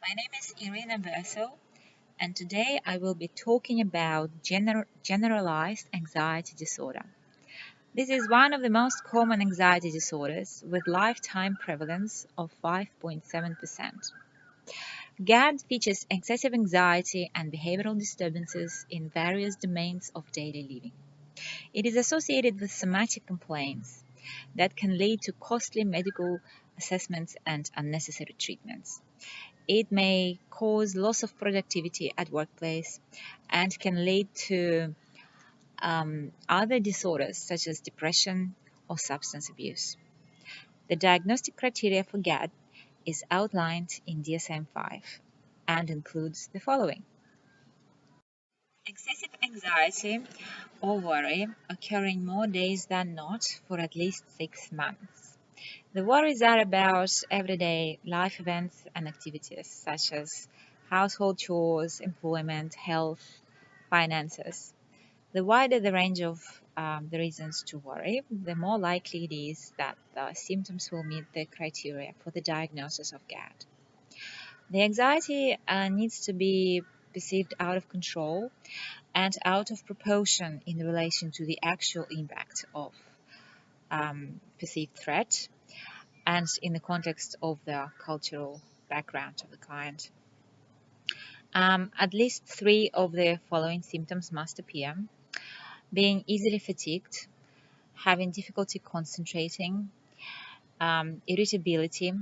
My name is Irina Verso, and today I will be talking about generalized anxiety disorder. This is one of the most common anxiety disorders with lifetime prevalence of 5.7%. GAD features excessive anxiety and behavioral disturbances in various domains of daily living. It is associated with somatic complaints that can lead to costly medical assessments and unnecessary treatments. It may cause loss of productivity at workplace and can lead to other disorders such as depression or substance abuse. The diagnostic criteria for GAD is outlined in DSM-5 and includes the following: excessive anxiety or worry occurring more days than not for at least 6 months. The worries are about everyday life events and activities such as household chores, employment, health, finances. The wider the range of the reasons to worry, the more likely it is that the symptoms will meet the criteria for the diagnosis of GAD. The anxiety needs to be perceived out of control and out of proportion in relation to the actual impact of perceived threat and in the context of the cultural background of the client. At least 3 of the following symptoms must appear: being easily fatigued, having difficulty concentrating, irritability,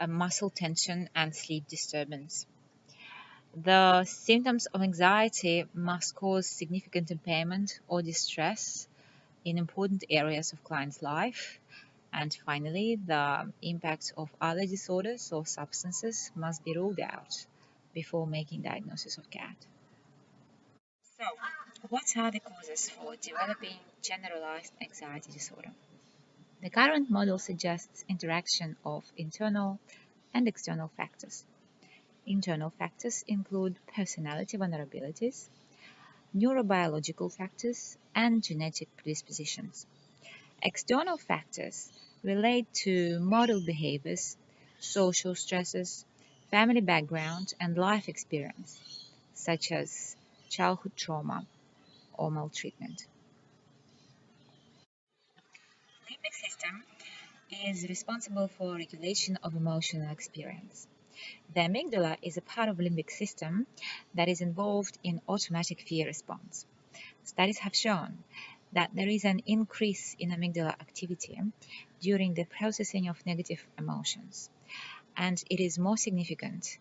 muscle tension, and sleep disturbance. The symptoms of anxiety must cause significant impairment or distress in important areas of client's life. And finally, the impact of other disorders or substances must be ruled out before making diagnosis of GAD. So, what are the causes for developing generalized anxiety disorder? The current model suggests interaction of internal and external factors. Internal factors include personality vulnerabilities, neurobiological factors, and genetic predispositions. External factors relate to model behaviors, social stresses, family background, and life experience, such as childhood trauma or maltreatment. The limbic system is responsible for regulation of emotional experience. The amygdala is a part of the limbic system that is involved in automatic fear response. Studies have shown that there is an increase in amygdala activity during the processing of negative emotions, and it is more significant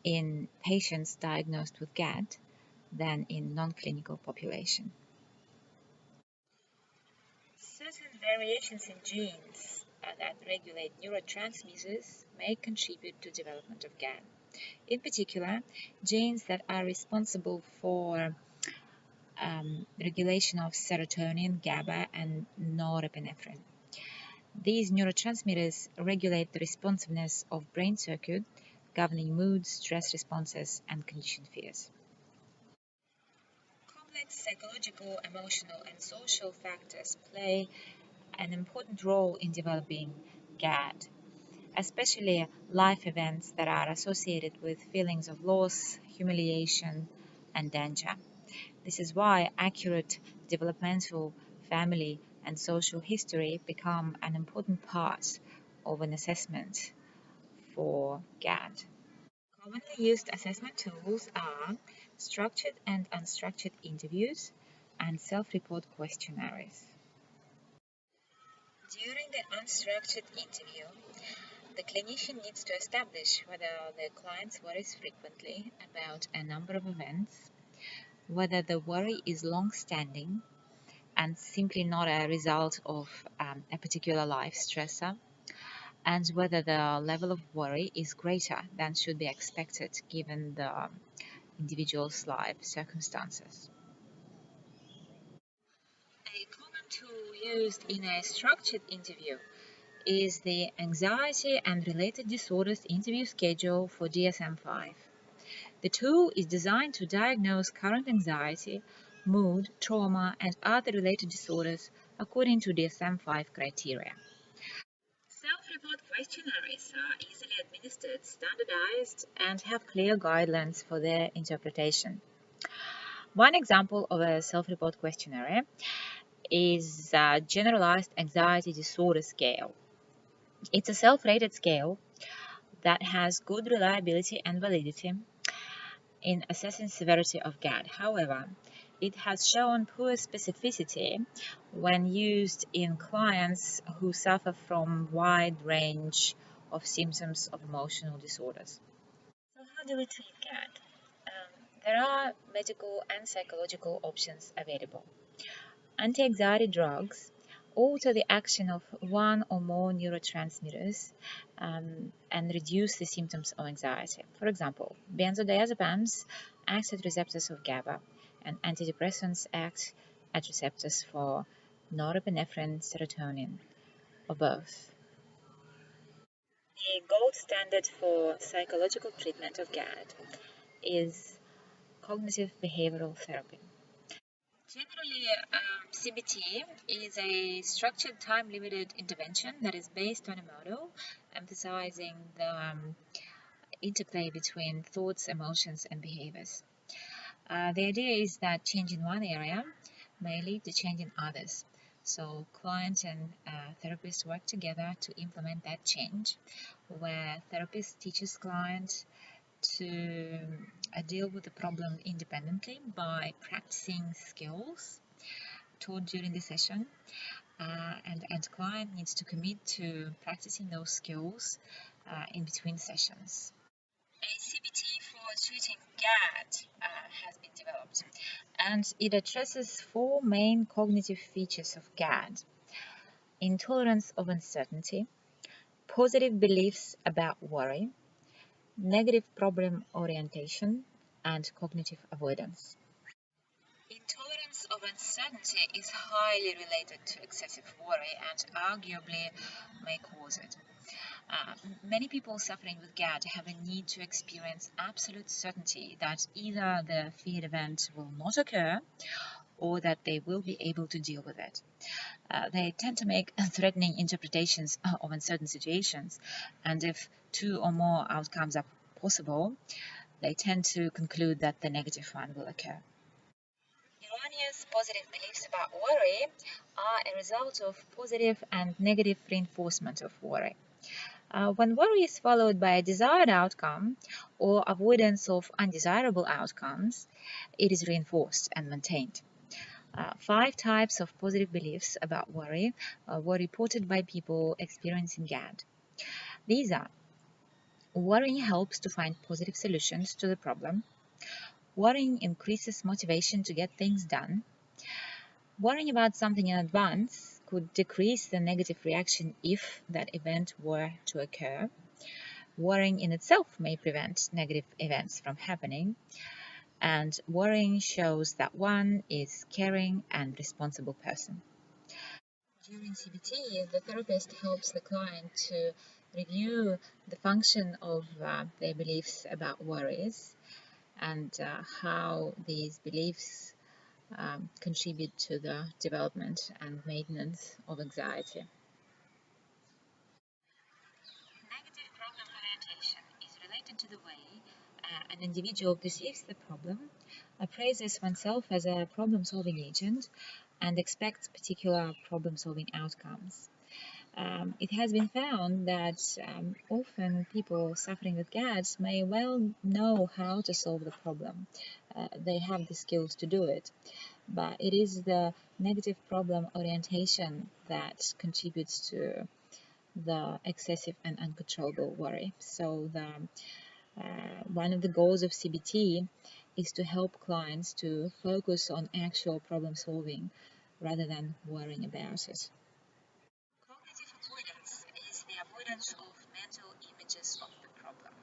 in patients diagnosed with GAD than in non-clinical population. Certain variations in genes that regulate neurotransmitters may contribute to development of GAD. In particular, genes that are responsible for regulation of serotonin, GABA, and norepinephrine. These neurotransmitters regulate the responsiveness of brain circuit, governing mood, stress responses, and conditioned fears. Complex psychological, emotional, and social factors play an important role in developing GAD, especially life events that are associated with feelings of loss, humiliation, and danger. This is why accurate developmental, family, and social history become an important part of an assessment for GAD. Commonly used assessment tools are structured and unstructured interviews and self-report questionnaires. During the unstructured interview, the clinician needs to establish whether the client worries frequently about a number of events, whether the worry is long-standing and simply not a result of a particular life stressor, and whether the level of worry is greater than should be expected given the individual's life circumstances. A common tool used in a structured interview is the Anxiety and Related Disorders Interview Schedule for DSM-5. The tool is designed to diagnose current anxiety, mood, trauma, and other related disorders according to DSM-5 criteria. Self-report questionnaires are easily administered, standardized, and have clear guidelines for their interpretation. One example of a self-report questionnaire is a generalized anxiety disorder scale. It's a self-rated scale that has good reliability and validity in assessing severity of GAD. However, it has shown poor specificity when used in clients who suffer from wide range of symptoms of emotional disorders. So how do we treat GAD? There are medical and psychological options available. Anti-anxiety drugs alter the action of one or more neurotransmitters and reduce the symptoms of anxiety. For example, benzodiazepines act at receptors of GABA, and antidepressants act at receptors for norepinephrine, serotonin, or both. The gold standard for psychological treatment of GAD is cognitive behavioral therapy. Generally, CBT is a structured time-limited intervention that is based on a model emphasizing the interplay between thoughts, emotions, and behaviors. The idea is that change in one area may lead to change in others. So client and therapist work together to implement that change, where therapist teaches client to deal with the problem independently by practicing skills taught during the session, and client needs to commit to practicing those skills in between sessions. A CBT for treating GAD has been developed, and it addresses four main cognitive features of GAD: intolerance of uncertainty, positive beliefs about worry, negative problem orientation, and cognitive avoidance. Intolerance of uncertainty is highly related to excessive worry and arguably may cause it. Many people suffering with GAD have a need to experience absolute certainty that either the feared event will not occur or that they will be able to deal with it. They tend to make threatening interpretations of uncertain situations, and if two or more outcomes are possible, they tend to conclude that the negative one will occur. Erroneous positive beliefs about worry are a result of positive and negative reinforcement of worry. When worry is followed by a desired outcome or avoidance of undesirable outcomes, it is reinforced and maintained. 5 types of positive beliefs about worry were reported by people experiencing GAD. These are: worrying helps to find positive solutions to the problem. Worrying increases motivation to get things done. Worrying about something in advance could decrease the negative reaction if that event were to occur. Worrying in itself may prevent negative events from happening. And worrying shows that one is caring and responsible person. During CBT, the therapist helps the client to review the function of their beliefs about worries and how these beliefs contribute to the development and maintenance of anxiety. Negative problem orientation is related to the way an individual perceives the problem, appraises oneself as a problem-solving agent, and expects particular problem-solving outcomes. It has been found that often people suffering with GADs may well know how to solve the problem. They have the skills to do it, but it is the negative problem orientation that contributes to the excessive and uncontrollable worry. So one of the goals of CBT is to help clients to focus on actual problem solving rather than worrying about it. Cognitive avoidance is the avoidance of mental images of the problem.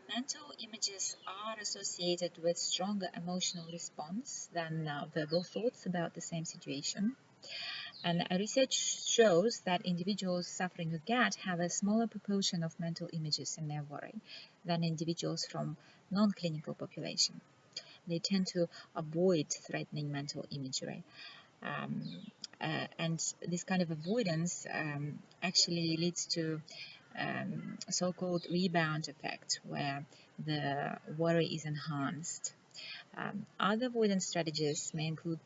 Mental images are associated with stronger emotional response than verbal thoughts about the same situation. And research shows that individuals suffering with GAD have a smaller proportion of mental images in their worry than individuals from non-clinical population. They tend to avoid threatening mental imagery. And this kind of avoidance actually leads to so-called rebound effect, where the worry is enhanced. Other avoidance strategies may include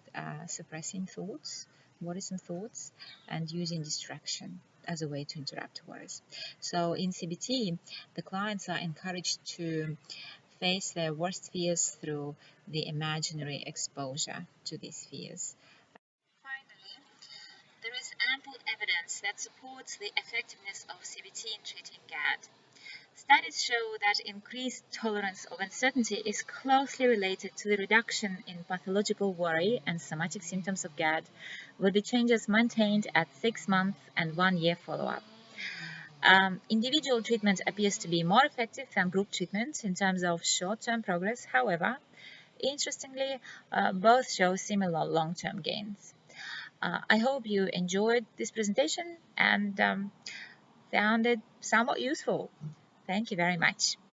suppressing thoughts, worrisome thoughts, and using distraction as a way to interrupt worries. So in CBT, the clients are encouraged to face their worst fears through the imaginary exposure to these fears. Finally, there is ample evidence that supports the effectiveness of CBT in treating GAD. Studies show that increased tolerance of uncertainty is closely related to the reduction in pathological worry and somatic symptoms of GAD, with the changes maintained at 6 month and 1 year follow-up. Individual treatment appears to be more effective than group treatment in terms of short-term progress. However, interestingly, both show similar long-term gains. I hope you enjoyed this presentation and found it somewhat useful. Thank you very much.